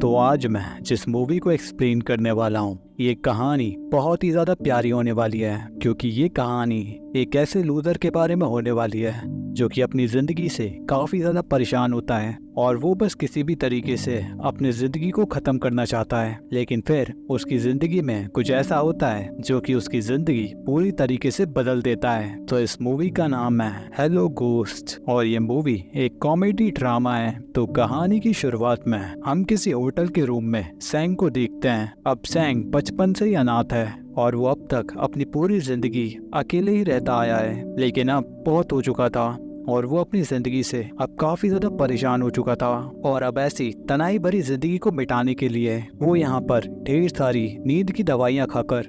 तो आज मैं जिस मूवी को एक्सप्लेन करने वाला हूँ, ये कहानी बहुत ही ज़्यादा प्यारी होने वाली है, क्योंकि ये कहानी एक ऐसे लूजर के बारे में होने वाली है जो कि अपनी ज़िंदगी से काफ़ी ज़्यादा परेशान होता है और वो बस किसी भी तरीके से अपनी ज़िंदगी को ख़त्म करना चाहता है। लेकिन फिर उसकी ज़िंदगी में कुछ ऐसा होता है जो कि उसकी ज़िंदगी पूरी तरीके से बदल देता है। तो इस मूवी का नाम है हेलो घोस्ट और ये मूवी एक कॉमेडी ड्रामा है। तो कहानी की शुरुआत में हम किसी होटल के रूम में सैंग को देखते हैं। अब सैंग बचपन से ही अनाथ है और वो अब तक अपनी पूरी जिंदगी अकेले ही रहता आया है, लेकिन अब बहुत हो चुका था और वो अपनी जिंदगी से अब काफी ज्यादा परेशान हो चुका था। और अब ऐसी तनाई भरी जिंदगी को मिटाने के लिए वो यहाँ पर ढेर सारी नींद की दवाइयाँ खाकर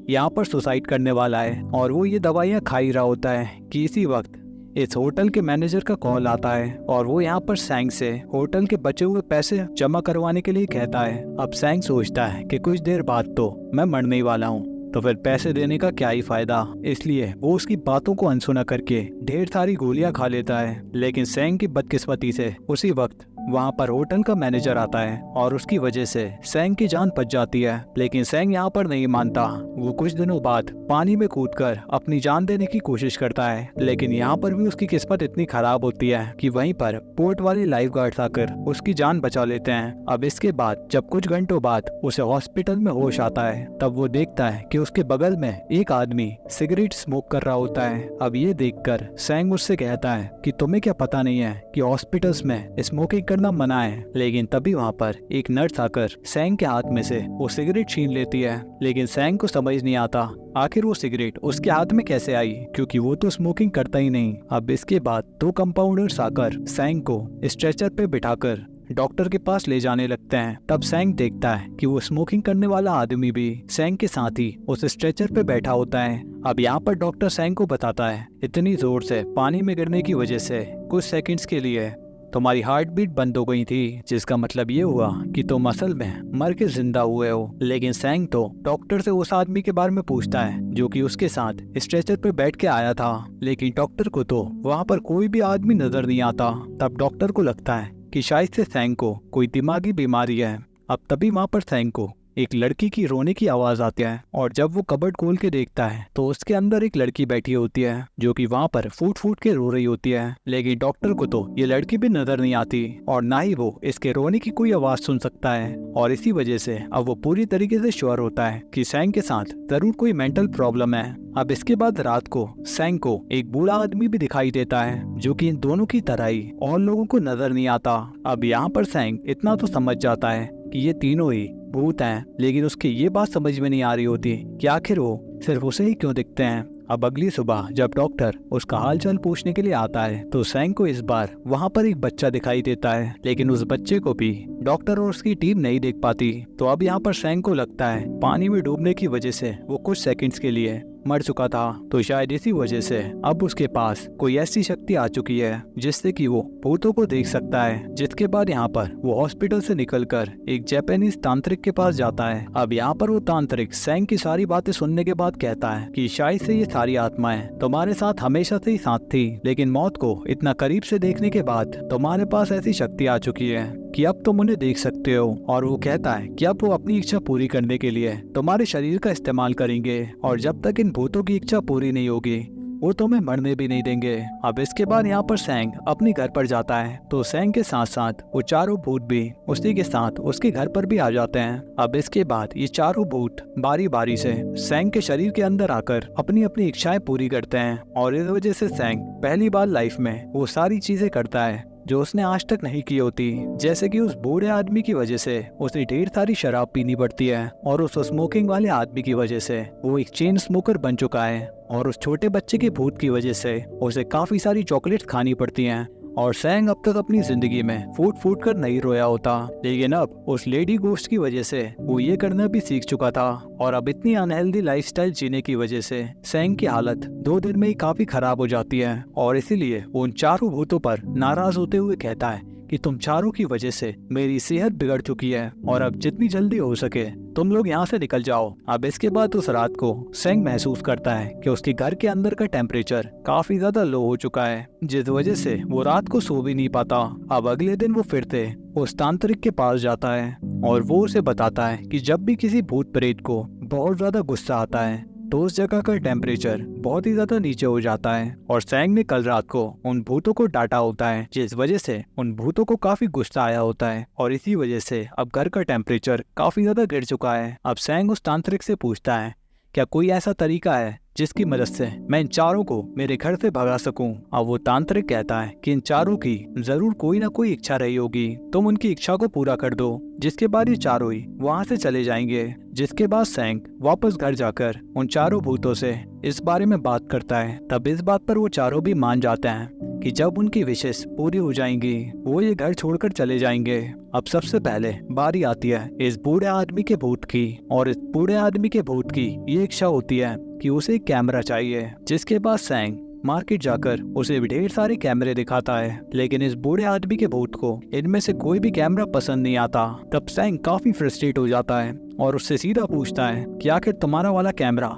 यहाँ पर सुसाइड करने वाला है। और वो ये दवाइयाँ खा ही रहा होता है कि इसी वक्त इस होटल के मैनेजर का कॉल आता है और वो यहाँ पर सैंग से होटल के बचे हुए पैसे जमा करवाने के लिए कहता है। अब सैंग सोचता है कि कुछ देर बाद तो मैं मरने ही वाला हूँ, तो फिर पैसे देने का क्या ही फायदा। इसलिए वो उसकी बातों को अनसुना करके ढेर सारी गोलियां खा लेता है। लेकिन सैंग की बदकिस्मती से उसी वक्त वहाँ पर होटल का मैनेजर आता है और उसकी वजह से सैंग की जान बच जाती है। लेकिन सैंग यहाँ पर नहीं मानता। वो कुछ दिनों बाद पानी में कूदकर अपनी जान देने की कोशिश करता है, लेकिन यहाँ पर भी उसकी किस्मत इतनी खराब होती है कि वहीं पर पोर्ट वाले लाइफ गार्ड्स आकर उसकी जान बचा लेते हैं। अब इसके बाद जब कुछ घंटों बाद उसे हॉस्पिटल में होश आता है, तब वो देखता है कि उसके बगल में एक आदमी सिगरेट स्मोक कर रहा होता है। अब ये देखकर सैंग उससे कहता है कि तुम्हें क्या पता नहीं है कि हॉस्पिटल्स में स्मोकिंग करना मना है। लेकिन तभी वहाँ पर एक नर्स आकर सैंग के हाथ में से वो सिगरेट छीन लेती है। लेकिन सैंग को समझ नहीं आता आखिर वो सिगरेट उसके हाथ में कैसे आई, क्योंकि वो तो स्मोकिंग करता ही नहीं। अब इसके बाद दो कंपाउंडर्स आकर सैंग को स्ट्रेचर पे बिठाकर डॉक्टर के पास ले जाने लगते हैं। तब सैंग देखता है कि वो स्मोकिंग करने वाला आदमी भी सैंग के साथ ही उस स्ट्रेचर पे बैठा होता है। अब यहाँ पर डॉक्टर सैंग को बताता है, इतनी जोर से पानी में गिरने की वजह से कुछ सेकंड्स के लिए तुम्हारी हार्ट बीट बंद हो गई थी, जिसका मतलब ये हुआ कि तुम असल में मर के जिंदा हुए हो। लेकिन सैंग तो डॉक्टर से उस आदमी के बारे में पूछता है जो कि उसके साथ स्ट्रेचर पे बैठ के आया था, लेकिन डॉक्टर को तो वहाँ पर कोई भी आदमी नजर नहीं आता। तब डॉक्टर को लगता है कि शायद से सैंग को कोई दिमागी बीमारी है। अब तभी वहाँ पर सैंग को एक लड़की की रोने की आवाज आती है और जब वो कबर्ड खोल के देखता है तो उसके अंदर एक लड़की बैठी होती है जो कि वहाँ पर फूट फूट के रो रही होती है। लेकिन डॉक्टर को तो ये लड़की भी नजर नहीं आती और ना ही वो इसके रोने की कोई आवाज सुन सकता है। और इसी वजह से अब वो पूरी तरीके से श्योर होता है कि सैंग के साथ जरूर कोई मेंटल प्रॉब्लम है। अब इसके बाद रात को सैंग को एक बूढ़ा आदमी भी दिखाई देता है जो कि इन दोनों की तरह ही और लोगों को नजर नहीं आता। अब यहाँ पर सैंग इतना तो समझ जाता है कि ये तीनों ही भूत हैं, लेकिन उसकी ये बात समझ में नहीं आ रही होती कि आखिर वो सिर्फ उसे ही क्यों दिखते हैं। अब अगली सुबह जब डॉक्टर उसका हालचाल पूछने के लिए आता है तो सैंग को इस बार वहाँ पर एक बच्चा दिखाई देता है, लेकिन उस बच्चे को भी डॉक्टर और उसकी टीम नहीं देख पाती। तो अब यहाँ पर सैंग को लगता है पानी में डूबने की वजह से वो कुछ सेकंड्स के लिए मर चुका था, तो शायद इसी वजह से अब उसके पास कोई ऐसी शक्ति आ चुकी है जिससे कि वो भूतों को देख सकता है। जिसके बाद यहाँ पर वो हॉस्पिटल से निकलकर एक जापानीज तांत्रिक के पास जाता है। अब यहाँ पर वो तांत्रिक सैंग की सारी बातें सुनने के बाद कहता है कि शायद से ये सारी आत्माएं तुम्हारे साथ हमेशा से ही साथ थी, लेकिन मौत को इतना करीब से देखने के बाद तुम्हारे पास ऐसी शक्ति आ चुकी है कि अब तुम उन्हें देख सकते हो। और वो कहता है कि अब वो अपनी इच्छा पूरी करने के लिए तुम्हारे शरीर का इस्तेमाल करेंगे और जब तक इन भूतों की इच्छा पूरी नहीं होगी वो तुम्हें मरने भी नहीं देंगे। अब इसके बाद यहाँ पर सैंग अपने घर पर जाता है तो सैंग के साथ साथ वो चारों भूत भी उसी के साथ उसके घर पर भी आ जाते हैं। अब इसके बाद ये चारों भूत बारी बारी से सैंग के शरीर के अंदर आकर अपनी अपनी इच्छाएं पूरी करते हैं और इस वजह से सैंग पहली बार लाइफ में वो सारी चीजें करता है जो उसने आज तक नहीं की होती। जैसे कि उस बूढ़े आदमी की वजह से उसे ढेर सारी शराब पीनी पड़ती है और उस स्मोकिंग वाले आदमी की वजह से वो एक चेन स्मोकर बन चुका है और उस छोटे बच्चे के भूत की वजह से उसे काफी सारी चॉकलेट्स खानी पड़ती हैं। और सैंग अब तक अपनी जिंदगी में फूट फूट कर नहीं रोया होता, लेकिन अब उस लेडी गोस्ट की वजह से वो ये करना भी सीख चुका था। और अब इतनी अनहेल्दी लाइफस्टाइल जीने की वजह से सैंग की हालत 2 दिन में ही काफी खराब हो जाती है और इसीलिए वो उन चारों भूतों पर नाराज होते हुए कहता है कि तुम चारों की वजह से मेरी सेहत बिगड़ चुकी है और अब जितनी जल्दी हो सके तुम लोग यहाँ से निकल जाओ। अब इसके बाद उस रात को सैंग महसूस करता है कि उसके घर के अंदर का टेम्परेचर काफी ज्यादा लो हो चुका है, जिस वजह से वो रात को सो भी नहीं पाता। अब अगले दिन वो फिर से उस तांत्रिक के पास जाता है और वो उसे बताता है कि जब भी किसी भूत प्रेत को बहुत ज्यादा गुस्सा आता है तो उस जगह का टेम्परेचर बहुत ही ज्यादा नीचे हो जाता है। और सैंग ने कल रात को उन भूतों को डांटा होता है, जिस वजह से उन भूतों को काफी गुस्सा आया होता है और इसी वजह से अब घर का टेम्परेचर काफी ज्यादा गिर चुका है। अब सैंग उस तांत्रिक से पूछता है क्या कोई ऐसा तरीका है जिसकी मदद से मैं इन चारों को मेरे घर से भगा सकूं। अब वो तांत्रिक कहता है कि इन चारों की जरूर कोई ना कोई इच्छा रही होगी, तुम उनकी इच्छा को पूरा कर दो, जिसके बाद ये चारों ही वहाँ से चले जाएंगे। जिसके बाद सैंग वापस घर जाकर उन चारों भूतों से इस बारे में बात करता है। तब इस बात पर वो चारों भी मान जाते हैं कि जब उनकी विशेष पूरी हो जाएंगी वो ये घर छोड़कर चले जाएंगे। अब सबसे पहले बारी आती है इस बूढ़े आदमी के भूत की, और इस बूढ़े आदमी के भूत की ये इच्छा होती है कि उसे एक कैमरा चाहिए। जिसके बाद सैंग मार्केट जाकर उसे ढेर सारे कैमरे दिखाता है, लेकिन इस बूढ़े आदमी के भूत को इनमें से कोई भी कैमरा पसंद नहीं आता। तब सैंग काफी फ्रस्ट्रेट हो जाता है और उससे सीधा पूछता है कि आखिर तुम्हारा वाला कैमरा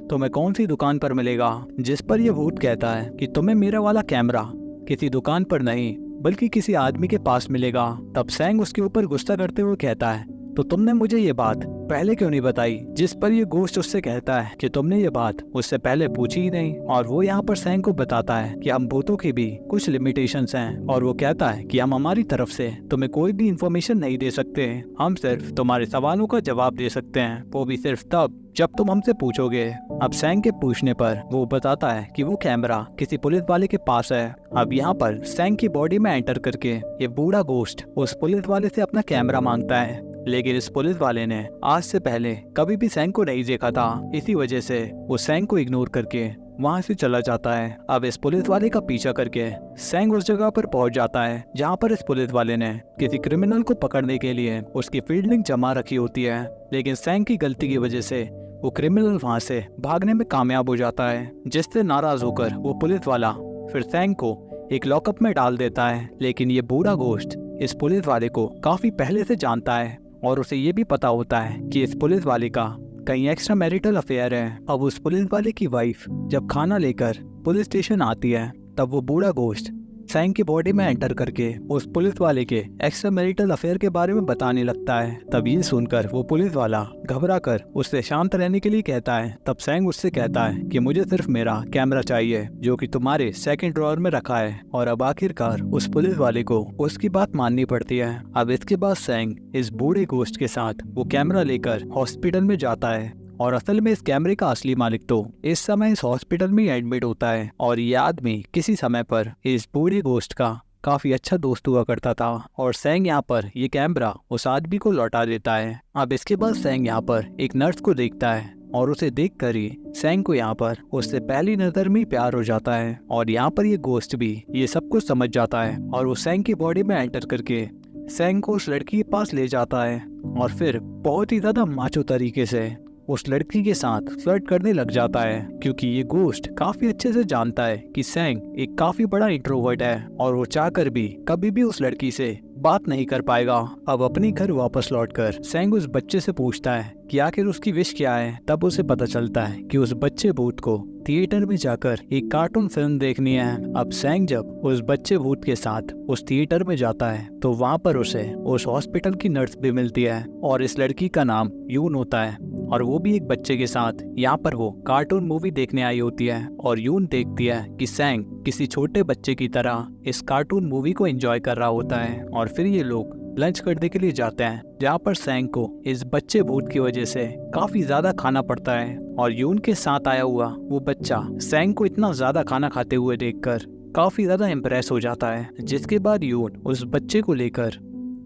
तुम्हें कौन सी दुकान पर मिलेगा। जिस पर यह भूत कहता है कि तुम्हें मेरा वाला कैमरा किसी दुकान पर नहीं बल्कि किसी आदमी के पास मिलेगा। तब सैंग उसके ऊपर गुस्सा करते हुए कहता है तो तुमने मुझे ये बात पहले क्यों नहीं बताई। जिस पर ये गोश्त उससे कहता है कि तुमने ये बात उससे पहले पूछी ही नहीं। और वो यहाँ पर सैंग को बताता है कि हम भूतों की भी कुछ लिमिटेशंस हैं, और वो कहता है कि हम हमारी तरफ से तुम्हें कोई भी इंफॉर्मेशन नहीं दे सकते, हम सिर्फ तुम्हारे सवालों का जवाब दे सकते हैं, वो भी सिर्फ तब जब तुम हमसे पूछोगे। अब सैंग के पूछने पर वो बताता है कि वो कैमरा किसी पुलिस वाले के पास है। अब यहाँ पर सैंग की बॉडी में एंटर करके ये बूढ़ा गोश्त उस पुलिस वाले से अपना कैमरा मांगता है, लेकिन इस पुलिस वाले ने आज से पहले कभी भी सैंग को नहीं देखा था। इसी वजह से वो सैंग को इग्नोर करके वहाँ से चला जाता है। अब इस पुलिस वाले का पीछा करके सैंग उस जगह पर पहुंच जाता है जहाँ पर इस पुलिस वाले ने किसी क्रिमिनल को पकड़ने के लिए उसकी फील्डिंग जमा रखी होती है, लेकिन सैंग की गलती की वजह से वो क्रिमिनल वहाँ से भागने में कामयाब हो जाता है। जिससे नाराज होकर वो पुलिस वाला फिर सैंग को एक लॉकअप में डाल देता है। लेकिन ये बूढ़ा गोश्त इस पुलिस वाले को काफी पहले से जानता है और उसे ये भी पता होता है कि इस पुलिस वाले का कहीं एक्स्ट्रा मैरिटल अफेयर है। अब उस पुलिस वाले की वाइफ जब खाना लेकर पुलिस स्टेशन आती है तब वो बूढ़ा गोश्त सैंग की बॉडी में एंटर करके उस पुलिस वाले के एक्स्ट्रा मैरिटल अफेयर के बारे में बताने लगता है। तब ये सुनकर वो पुलिस वाला घबरा कर उससे शांत रहने के लिए कहता है। तब सैंग उससे कहता है कि मुझे सिर्फ मेरा कैमरा चाहिए जो कि तुम्हारे सेकंड ड्रॉअर में रखा है। और अब आखिरकार उस पुलिस वाले को उसकी बात माननी पड़ती है। अब इसके बाद सैंग इस बूढ़े गोश्त के साथ वो कैमरा लेकर हॉस्पिटल में जाता है, और असल में इस कैमरे का असली मालिक तो इस समय इस हॉस्पिटल में एडमिट होता है। और ये आदमी किसी समय पर इस बूढ़े गोश्त का काफी अच्छा दोस्त हुआ करता था, और सैंग यहाँ पर ये कैमरा उस आदमी को लौटा देता है। अब इसके बाद सैंग यहाँ पर एक नर्स को देखता है, और उसे देखकर ही सैंग को यहाँ पर उससे पहली नजर में प्यार हो जाता है। और यहाँ पर ये गोश्त भी ये सब कुछ समझ जाता है, और वो सैंग की बॉडी में एंटर करके सैंग को उस लड़की के पास ले जाता है, और फिर बहुत ही ज्यादा माचो तरीके से उस लड़की के साथ फ्लर्ट करने लग जाता है, क्योंकि ये गोश्त काफी अच्छे से जानता है कि सैंग एक काफी बड़ा इंट्रोवर्ट है और वो चाहकर भी कभी भी उस लड़की से बात नहीं कर पाएगा। अब अपने घर वापस लौटकर सैंग उस बच्चे से पूछता है कि आखिर उसकी विश क्या है। तब उसे पता चलता है कि उस बच्चे भूत को थिएटर में जाकर एक कार्टून फिल्म देखनी है। अब सैंग जब उस बच्चे भूत के साथ उस थिएटर में जाता है तो वहाँ पर उसे उस हॉस्पिटल की नर्स भी मिलती है, और इस लड़की का नाम यून होता है, और वो भी एक बच्चे के साथ यहाँ पर वो कार्टून मूवी देखने आई होती है। और यून देखती है कि सैंग किसी छोटे बच्चे की तरह इस कार्टून मूवी को एंजॉय कर रहा होता है, और फिर ये लोग लंच करने के लिए जाते हैं, जहाँ पर सैंग को इस बच्चे भूत की वजह से काफी ज्यादा खाना पड़ता है। और यून के साथ आया हुआ वो बच्चा सैंग को इतना ज्यादा खाना खाते हुए देखकर काफी ज्यादा इम्प्रेस हो जाता है। जिसके बाद यून उस बच्चे को लेकर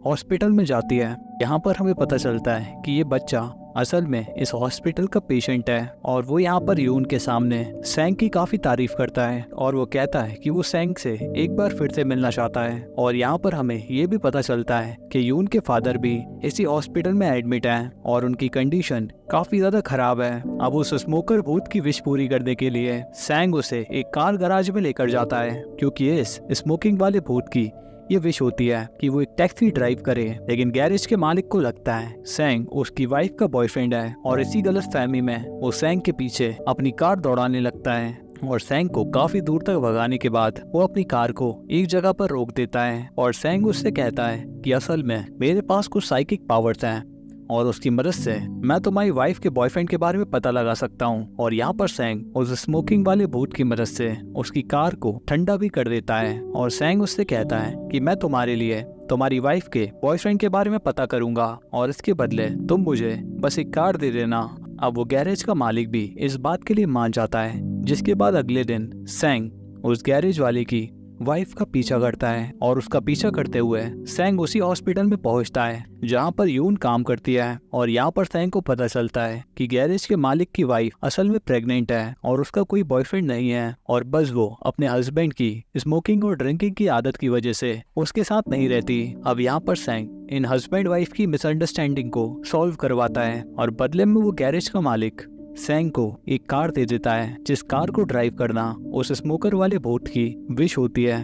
हॉस्पिटल में जाती है। यहाँ पर हमें पता चलता है कि ये बच्चा असल में इस हॉस्पिटल का पेशेंट है, और वो यहाँ पर यून के सामने सैंग की काफी तारीफ करता है, और वो कहता है कि वो सैंग से एक बार फिर से मिलना चाहता है। और यहाँ पर हमें ये भी पता चलता है कि यून के फादर भी इसी हॉस्पिटल में एडमिट हैं, और उनकी कंडीशन काफी ज्यादा खराब है। अब उस स्मोकर भूत की विश पूरी करने के लिए सैंग उसे एक कार गैराज में लेकर जाता है, क्योंकि इस स्मोकिंग वाले भूत की ये विश होती है कि वो एक टैक्सी ड्राइव करे। लेकिन गैरेज के मालिक को लगता है सैंग उसकी वाइफ का बॉयफ्रेंड है, और इसी गलतफहमी में वो सैंग के पीछे अपनी कार दौड़ाने लगता है। और सैंग को काफी दूर तक भगाने के बाद वो अपनी कार को एक जगह पर रोक देता है और सैंग उससे कहता है कि असल में मेरे पास कुछ साइकिक पावर्स हैं और उसकी मदद से मैं तुम्हारी वाइफ के बॉयफ्रेंड के बारे में पता लगा सकता हूँ। और यहाँ पर सैंग उस स्मोकिंग वाले भूत की मदद से उसकी कार को ठंडा भी कर देता है और सैंग उससे कहता है कि मैं तुम्हारे लिए तुम्हारी वाइफ के बॉयफ्रेंड के बारे में पता करूंगा और इसके बदले तुम मुझे बस एक कार दे देना। अब वो गैरेज का मालिक भी इस बात के लिए मान जाता है, जिसके बाद अगले दिन सैंग उस गैरेज वाले की वाइफ का पीछा करता है और उसका पीछा करते हुए सैंग उसी हॉस्पिटल में पहुंचता है जहां पर यून काम करती है। और यहाँ पर सैंग को पता चलता है कि गैरेज के मालिक की वाइफ असल में प्रेग्नेंट है और उसका कोई बॉयफ्रेंड नहीं है और बस वो अपने हस्बैंड की स्मोकिंग और ड्रिंकिंग की आदत की वजह से उसके साथ नहीं रहती। अब यहाँ पर सैंग इन हस्बैंड वाइफ की मिसअंडरस्टैंडिंग को सॉल्व करवाता है और बदले में वो गैरेज का मालिक सैंग को एक कार दे देता है, जिस कार को ड्राइव करना उस स्मोकर वाले भूत की विश होती है।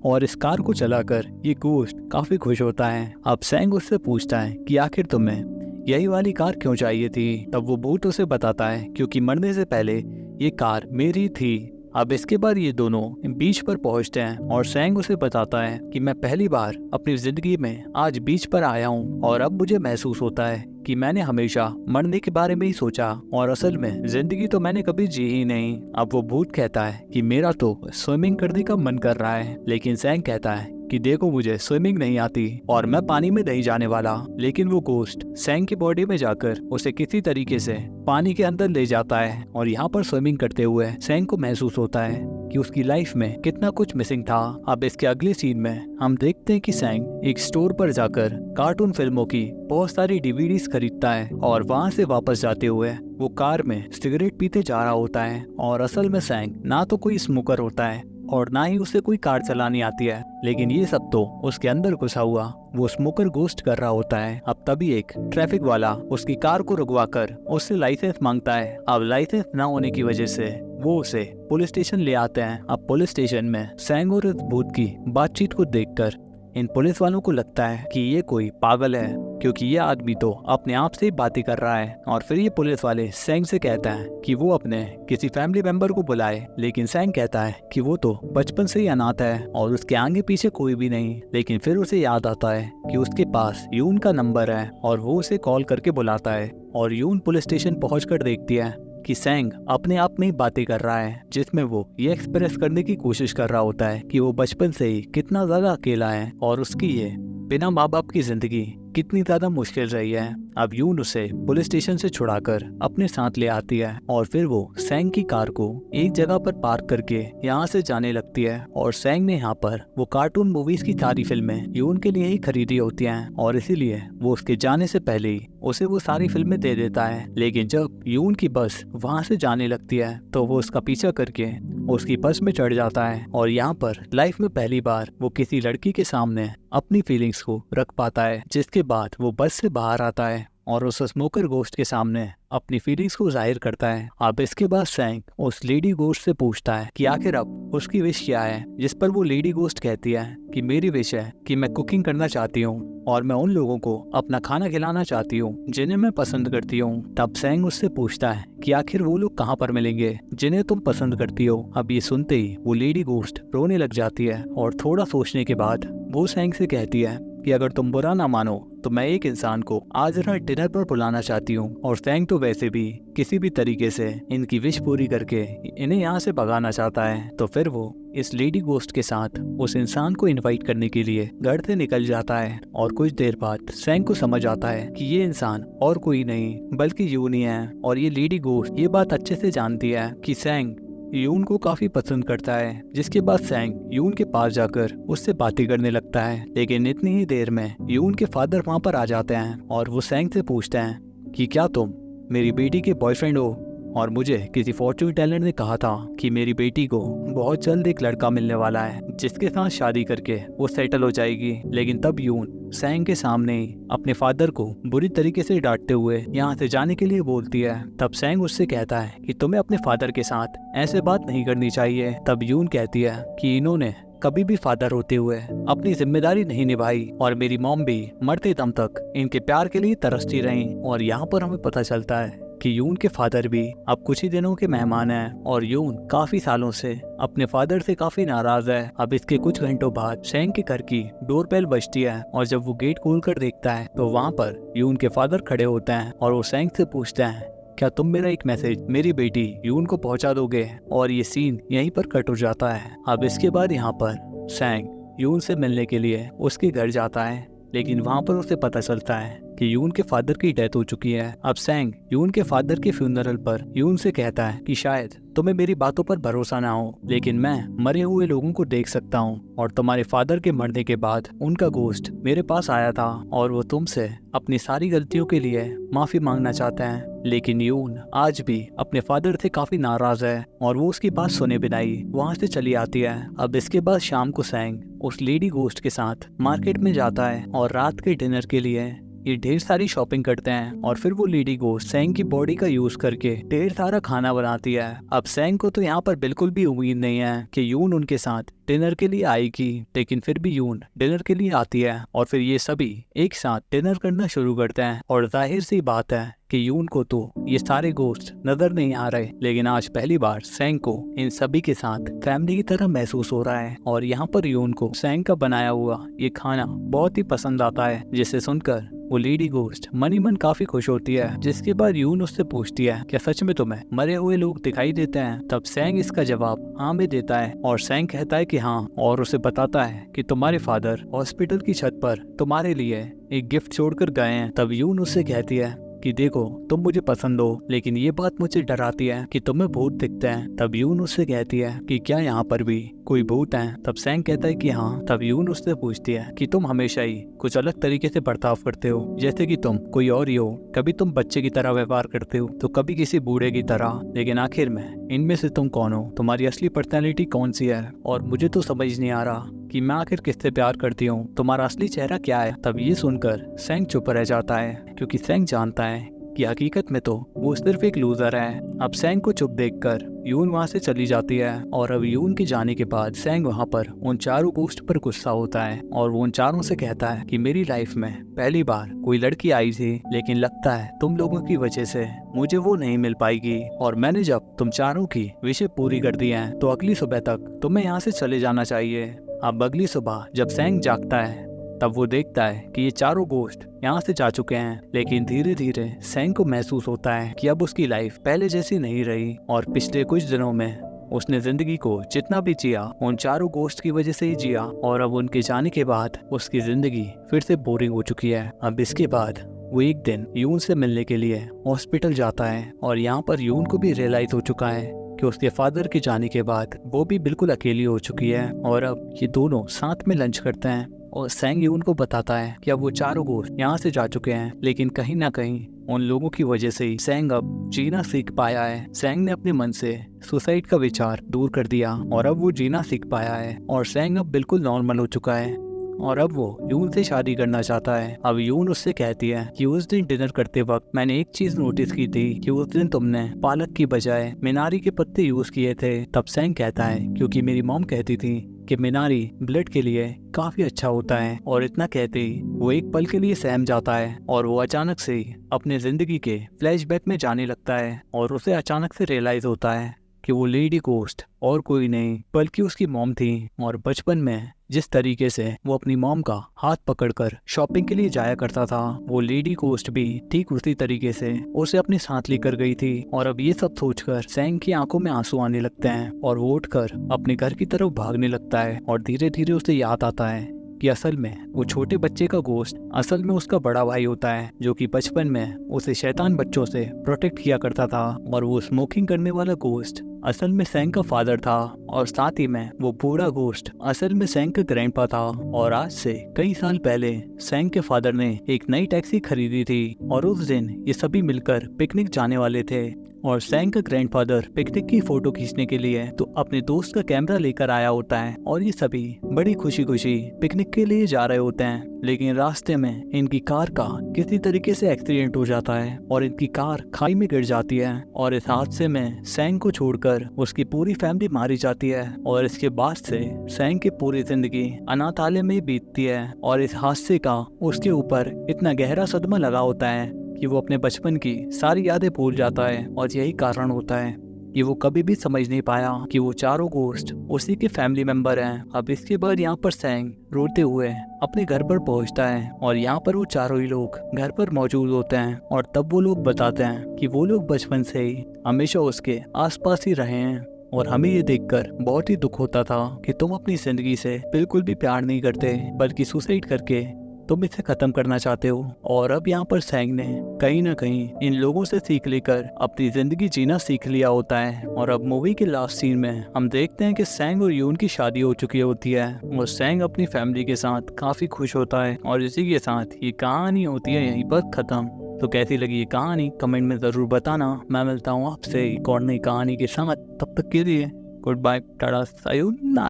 और इस कार को चलाकर ये गोश्त काफी खुश होता है। अब सैंग उससे पूछता है कि आखिर तुम्हें यही वाली कार क्यों चाहिए थी। तब वो भूत उसे बताता है क्योंकि मरने से पहले ये कार मेरी थी। अब इसके बाद ये दोनों बीच पर पहुंचते हैं और सैंग उसे बताता है कि मैं पहली बार अपनी जिंदगी में आज बीच पर आया हूँ और अब मुझे महसूस होता है कि मैंने हमेशा मरने के बारे में ही सोचा और असल में जिंदगी तो मैंने कभी जी ही नहीं। अब वो भूत कहता है कि मेरा तो स्विमिंग करने का मन कर रहा है, लेकिन सैंग कहता है कि देखो मुझे स्विमिंग नहीं आती और मैं पानी में नहीं जाने वाला। लेकिन वो गोश्त सैंग की बॉडी में जाकर उसे किसी तरीके से पानी के अंदर ले जाता है और यहाँ पर स्विमिंग करते हुए सैंग को महसूस होता है कि उसकी लाइफ में कितना कुछ मिसिंग था। अब इसके अगले सीन में हम देखते हैं कि सैंग एक स्टोर पर जाकर कार्टून फिल्मों की बहुत सारी डीवीडीज खरीदता है और वहाँ से वापस जाते हुए वो कार में सिगरेट पीते जा रहा होता है। और असल में सैंग ना तो कोई स्मोकर होता है और ना ही उसे कोई कार चलानी आती है, लेकिन ये सब तो उसके अंदर घुसा हुआ वो स्मोकर गोश्त कर रहा होता है। अब तभी एक ट्रैफिक वाला उसकी कार को रुकवाकर उससे लाइसेंस मांगता है। अब लाइसेंस ना होने की वजह से वो उसे पुलिस स्टेशन ले आते हैं। अब पुलिस स्टेशन में सैंग और इस भूत की बातचीत को देखकर इन पुलिस वालों को लगता है कि ये कोई पागल है, क्योंकि ये आदमी तो अपने आप से ही बातें कर रहा है। और फिर ये पुलिस वाले सैंग से कहता है कि वो अपने किसी फैमिली मेंबर को बुलाए, लेकिन सैंग कहता है कि वो तो बचपन से ही अनाथ है और उसके आगे पीछे कोई भी नहीं। लेकिन फिर उसे याद आता है कि उसके पास यून का नंबर है और वो उसे कॉल करके बुलाता है। और यून पुलिस स्टेशन पहुंचकर देखती है कि सैंग अपने आप में ही बातें कर रहा है, जिसमें वो ये एक्सप्रेस करने की कोशिश कर रहा होता है कि वो बचपन से ही कितना ज्यादा अकेला है और उसकी ये बिना माँ बाप की जिंदगी कितनी ज्यादा मुश्किल रही है। अब यून उसे पुलिस स्टेशन से छुड़ाकर अपने साथ ले आती है और फिर वो सैंग की कार को एक जगह पर पार्क करके यहाँ से जाने लगती है। और सैंग ने यहाँ पर वो कार्टून मूवीज की सारी फिल्में यून के लिए ही खरीदी होती हैं और इसीलिए वो उसके जाने से पहले ही उसे वो सारी फिल्में दे देता है। लेकिन जब यून की बस वहाँ से जाने लगती है तो वो उसका पीछा करके उसकी बस में चढ़ जाता है और यहाँ पर लाइफ में पहली बार वो किसी लड़की के सामने अपनी फीलिंग्स को रख पाता है, जिसके बाद वो बस से बाहर आता है और उस स्मोकर गोश्त के सामने अपनी फीलिंग्स को जाहिर करता है। अब इसके बाद सैंग उस लेडी गोश्त से पूछता है कि आखिर अब उसकी विश क्या है, जिस पर वो लेडी गोश्त कहती है कि मेरी विश है कि मैं कुकिंग करना चाहती हूँ और मैं उन लोगों को अपना खाना खिलाना चाहती हूँ जिन्हें मैं पसंद करती हूँ। तब सैंग उससे पूछता है कि आखिर वो लोग कहाँ पर मिलेंगे जिन्हें तुम पसंद करती हो। अब ये सुनते ही वो लेडी गोश्त रोने लग जाती है और थोड़ा सोचने के बाद वो सैंग से कहती है कि अगर तुम बुरा ना मानो तो मैं एक इंसान को आज रात डिनर पर बुलाना चाहती हूँ। और सैंग तो वैसे भी किसी भी तरीके से इनकी विश पूरी करके इन्हें यहाँ से भगाना चाहता है। तो फिर वो इस लेडी गोश्त के साथ उस इंसान को इनवाइट करने के लिए घर से निकल जाता है। और कुछ देर बाद सैंग को समझ आता है कि ये इंसान और कोई नहीं बल्कि यून ही है। और ये लेडी गोश्त ये बात अच्छे से जानती है कि सैंग यून को काफी पसंद करता है, जिसके बाद सैंग यून के पास जाकर उससे बातें करने लगता है। लेकिन इतनी ही देर में यून के फादर वहाँ पर आ जाते हैं और वो सैंग से पूछते हैं कि क्या तुम मेरी बेटी के बॉयफ्रेंड हो। और मुझे किसी फॉर्च्यून टेलर ने कहा था कि मेरी बेटी को बहुत जल्द एक लड़का मिलने वाला है जिसके साथ शादी करके वो सेटल हो जाएगी। लेकिन तब यून सैंग के सामने ही अपने फादर को बुरी तरीके से डांटते हुए यहाँ से जाने के लिए बोलती है। तब सैंग उससे कहता है कि तुम्हें अपने फादर के साथ ऐसे बात नहीं करनी चाहिए। तब यून कहती है कि इन्होंने कभी भी फादर होते हुए अपनी जिम्मेदारी नहीं निभाई और मेरी मॉम भी मरते दम तक इनके प्यार के लिए तरसती रही। और यहाँ पर हमें पता चलता है क्योंकि यून के फादर भी अब कुछ ही दिनों के मेहमान हैं और यून काफी सालों से अपने फादर से काफी नाराज है। अब इसके कुछ घंटों बाद सेंग के घर की डोरबेल बजती है और जब वो गेट खोलकर देखता है तो वहाँ पर यून के फादर खड़े होते हैं और वो सेंग से पूछते हैं, क्या तुम मेरा एक मैसेज मेरी बेटी यून को पहुंचा दोगे? और ये सीन यहीं पर कट हो जाता है। अब इसके बाद यहाँ पर सेंग यून से मिलने के लिए उसके घर जाता है, लेकिन वहाँ पर उसे पता चलता है कि यून के फादर की डेथ हो चुकी है। अब सेंग यून के फादर के फ्यूनरल पर यून से कहता है कि शायद तुम्हें मेरी बातों पर भरोसा ना हो, लेकिन मैं मरे हुए लोगों को देख सकता हूँ और तुम्हारे फादर के मरने के बाद उनका गोश्त मेरे पास आया था और वो तुमसे अपनी सारी गलतियों के लिए माफी मांगना चाहता है। लेकिन यून आज भी अपने फादर से काफी नाराज है और वो उसकी बात सुने बिना ही वहाँ से चली आती है। अब इसके बाद शाम को सेंग उस लेडी गोस्ट के साथ मार्केट में जाता है और रात के डिनर के लिए ये ढेर सारी शॉपिंग करते हैं और फिर वो लेडी गोस्ट सेंग की बॉडी का यूज करके ढेर सारा खाना बनाती है। अब सेंग को तो यहाँ पर बिल्कुल भी उम्मीद नहीं है कि यून उनके साथ डिनर के लिए आएगी, लेकिन फिर भी यून डिनर के लिए आती है और फिर ये सभी एक साथ डिनर करना शुरू करते हैं। और जाहिर सी बात है कि यून को तो ये सारे गोश्त नजर नहीं आ रहे, लेकिन आज पहली बार सेंग को इन सभी के साथ फैमिली की तरह महसूस हो रहा है। और यहाँ पर यून को सेंग का बनाया हुआ ये खाना बहुत ही पसंद आता है, जिसे सुनकर वो लेडी गोस्ट मनी मन काफी खुश होती है। जिसके बाद यून उससे पूछती है, क्या सच में तुम्हें मरे हुए लोग दिखाई देते हैं? तब सेंग इसका जवाब हाँ में देता है और सेंग कहता है कि हाँ, और उसे बताता है कि तुम्हारे फादर हॉस्पिटल की छत पर तुम्हारे लिए एक गिफ्ट छोड़कर गए हैं। तब यून उससे कहती है कि देखो, तुम मुझे पसंद हो, लेकिन ये बात मुझे डराती है कि तुम्हें भूत दिखते हैं। तब यून उससे कहती है कि क्या यहाँ पर भी कोई भूत है? तब सेंग कहता है कि हाँ। तब यून उससे पूछती है कि तुम हमेशा ही कुछ अलग तरीके से बर्ताव करते हो, जैसे कि तुम कोई और ही हो। कभी तुम बच्चे की तरह व्यवहार करते हो तो कभी किसी बूढ़े की तरह, लेकिन आखिर में इनमें से तुम कौन हो? तुम्हारी असली पर्सनैलिटी कौन सी है? और मुझे तो समझ नहीं आ रहा कि मैं आखिर किससे प्यार करती हूँ। तुम्हारा असली चेहरा क्या है? तब ये सुनकर सेंग चुप रह जाता है, क्योंकि सेंग जानता है कि हकीकत में तो वो सिर्फ एक लूजर है। अब सेंग को चुप देखकर यून वहाँ से चली जाती है और अब यून के जाने के बाद सेंग वहाँ पर उन चारों गोस्ट पर गुस्सा होता है और वो उन चारों से कहता है कि मेरी लाइफ में पहली बार कोई लड़की आई थी, लेकिन लगता है तुम लोगों की वजह से मुझे वो नहीं मिल पाएगी। और मैंने जब तुम चारों की विशें पूरी कर दी हैं तो अगली सुबह तक तुम्हें यहाँ से चले जाना चाहिए। अब अगली सुबह जब सेंग जागता है तब वो देखता है कि ये चारों गोश्त यहाँ से जा चुके हैं, लेकिन धीरे धीरे सेंग को महसूस होता है कि अब उसकी लाइफ पहले जैसी नहीं रही और पिछले कुछ दिनों में उसने जिंदगी को जितना भी जिया उन चारों गोश्त की वजह से ही जिया, और अब उनके जाने के बाद उसकी जिंदगी फिर से बोरिंग हो चुकी है। अब इसके बाद वो एक दिन यून से मिलने के लिए हॉस्पिटल जाता है और यहाँ पर यून को भी रियलाइज हो चुका है कि उसके फादर के जाने के बाद वो भी बिल्कुल अकेली हो चुकी है। और अब ये दोनों साथ में लंच करते हैं और सेंग यून को बताता है कि अब वो चारों गोश्त यहाँ से जा चुके हैं, लेकिन कहीं ना कहीं उन लोगों की वजह से ही सेंग अब जीना सीख पाया है। सेंग ने अपने मन से सुसाइड का विचार दूर कर दिया और अब वो जीना सीख पाया है और सेंग अब बिल्कुल नॉर्मल हो चुका है और अब वो यून से शादी करना चाहता है। अब यून उससे कहती है कि उस दिन डिनर करते वक्त मैंने एक चीज नोटिस की थी कि उस दिन तुमने पालक की बजाय मीनारी के पत्ते यूज किए थे। तब सेंग कहता है क्योंकि मेरी मॉम कहती थी कि मीनारी ब्लड के लिए काफी अच्छा होता है। और इतना कहते ही वो एक पल के लिए सहम जाता है और वो अचानक से अपने जिंदगी के फ्लैशबैक में जाने लगता है और उसे अचानक से रियलाइज होता है कि वो लेडी गोस्ट और कोई नहीं बल्कि उसकी मॉम थी। और बचपन में जिस तरीके से वो अपनी मॉम का हाथ पकड़कर शॉपिंग के लिए जाया करता था, वो लेडी गोस्ट भी ठीक उसी तरीके से उसे अपने साथ लेकर गई थी। और अब ये सब सोचकर सेंग की आंखों में आंसू आने लगते हैं और वो उठकर अपने घर की तरफ भागने लगता है और धीरे धीरे उसे याद आता है कि असल में वो छोटे बच्चे का गोश्त असल में उसका बड़ा भाई होता है, जो कि बचपन में उसे शैतान बच्चों से प्रोटेक्ट किया करता था। और वो स्मोकिंग करने वाला गोश्त असल में सेंग का फादर था और साथ ही में वो बूढ़ा गोश्त असल में सेंग का ग्रैंडपा था। और आज से कई साल पहले सेंग के फादर ने एक नई टैक्सी खरीदी थी और उस दिन ये सभी मिलकर पिकनिक जाने वाले थे। और सेंग का ग्रैंडफादर पिकनिक की फोटो खींचने के लिए तो अपने दोस्त का कैमरा लेकर आया होता है और ये सभी बड़ी खुशी खुशी पिकनिक के लिए जा रहे होते हैं। लेकिन रास्ते में इनकी कार का किसी तरीके से एक्सीडेंट हो जाता है और इनकी कार खाई में गिर जाती है और इस हादसे में सेंग को छोड़कर उसकी पूरी फैमिली मारी जाती है। और इसके बाद से सेंग की पूरी जिंदगी अनाथालय में बीतती है और इस हादसे का उसके ऊपर इतना गहरा सदमा लगा होता है कि वो अपने बचपन की सारी यादें भूल जाता है और यही कारण होता है कि वो कभी भी समझ नहीं पाया कि वो चारों गोस्ट उसी के फैमिली मेंबर हैं। अब इसके बाद यहाँ पर सैंग रोते हुए अपने घर पर पहुँचता है और यहाँ पर वो चारों ही लोग घर पर मौजूद होते हैं और तब वो लोग बताते हैं कि वो लोग बचपन से ही हमेशा उसके आसपास ही रहे हैं और हमें ये देखकर बहुत ही दुख होता था कि तुम अपनी जिंदगी से बिल्कुल भी प्यार नहीं करते बल्कि सुसाइड करके तुम इसे खत्म करना चाहते हो। और अब यहाँ पर सैंग ने कहीं ना कहीं इन लोगों से सीख लेकर अपनी जिंदगी जीना सीख लिया होता है। और अब मूवी के लास्ट सीन में हम देखते हैं कि सैंग और यून की शादी हो चुकी होती है और सैंग अपनी फैमिली के साथ काफी खुश होता है और इसी के साथ ये कहानी होती है यहीं पर खत्म। तो कैसी लगी ये कहानी कमेंट में जरूर बताना। मैं मिलता हूँ आपसे एक और नई कहानी के साथ, तब तक के लिए गुड बाय, टाटा, सायोनारा।